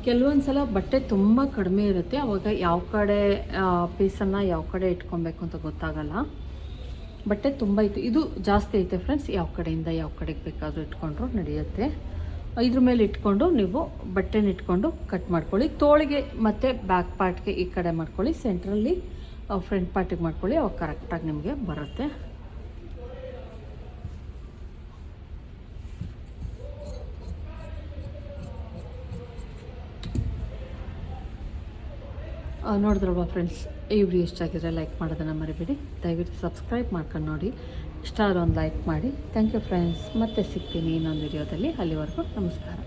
ಕೆಲವೊಂದು ಸಲ ಬಟ್ಟೆ ತುಂಬ ಕಡಿಮೆ ಇರುತ್ತೆ, ಆವಾಗ ಯಾವ ಕಡೆ ಪೀಸನ್ನು ಯಾವ ಕಡೆ ಇಟ್ಕೊಬೇಕು ಅಂತ ಗೊತ್ತಾಗಲ್ಲ. ಬಟ್ಟೆ ತುಂಬ ಇತ್ತು, ಇದು ಜಾಸ್ತಿ ಐತೆ ಫ್ರೆಂಡ್ಸ್. ಯಾವ ಕಡೆಯಿಂದ ಯಾವ ಕಡೆಗೆ ಬೇಕಾದರೂ ಇಟ್ಕೊಂಡ್ರು ನಡೆಯುತ್ತೆ. ಇದ್ರ ಮೇಲೆ ಇಟ್ಕೊಂಡು ನೀವು ಬಟ್ಟೆನ ಇಟ್ಕೊಂಡು ಕಟ್ ಮಾಡ್ಕೊಳ್ಳಿ. ತೋಳಿಗೆ ಮತ್ತು ಬ್ಯಾಕ್ ಪಾರ್ಟ್ಗೆ ಈ ಕಡೆ ಮಾಡ್ಕೊಳ್ಳಿ, ಸೆಂಟ್ರಲ್ಲಿ ಫ್ರಂಟ್ ಪಾರ್ಟಿಗೆ ಮಾಡ್ಕೊಳ್ಳಿ, ಅವಾಗ ಕರೆಕ್ಟಾಗಿ ನಿಮಗೆ ಬರುತ್ತೆ. ನೋಡಿದ್ರಲ್ವ ಫ್ರೆಂಡ್ಸ್, ಈ ವಿಡಿಯೋ ಇಷ್ಟ ಆಗಿದ್ರೆ ಲೈಕ್ ಮಾಡೋದನ್ನು ಮರಿಬೇಡಿ. ದಯವಿಟ್ಟು ಸಬ್ಸ್ಕ್ರೈಬ್ ಮಾಡ್ಕೊಂಡು ನೋಡಿ. ಇಷ್ಟ ಆದ್ರೆ ಒಂದು ಲೈಕ್ ಮಾಡಿ. Thank you friends. ಮತ್ತೆ ಸಿಗ್ತೀನಿ ಇನ್ನೊಂದು ವಿಡಿಯೋದಲ್ಲಿ. ಅಲ್ಲಿವರೆಗೂ ನಮಸ್ಕಾರ.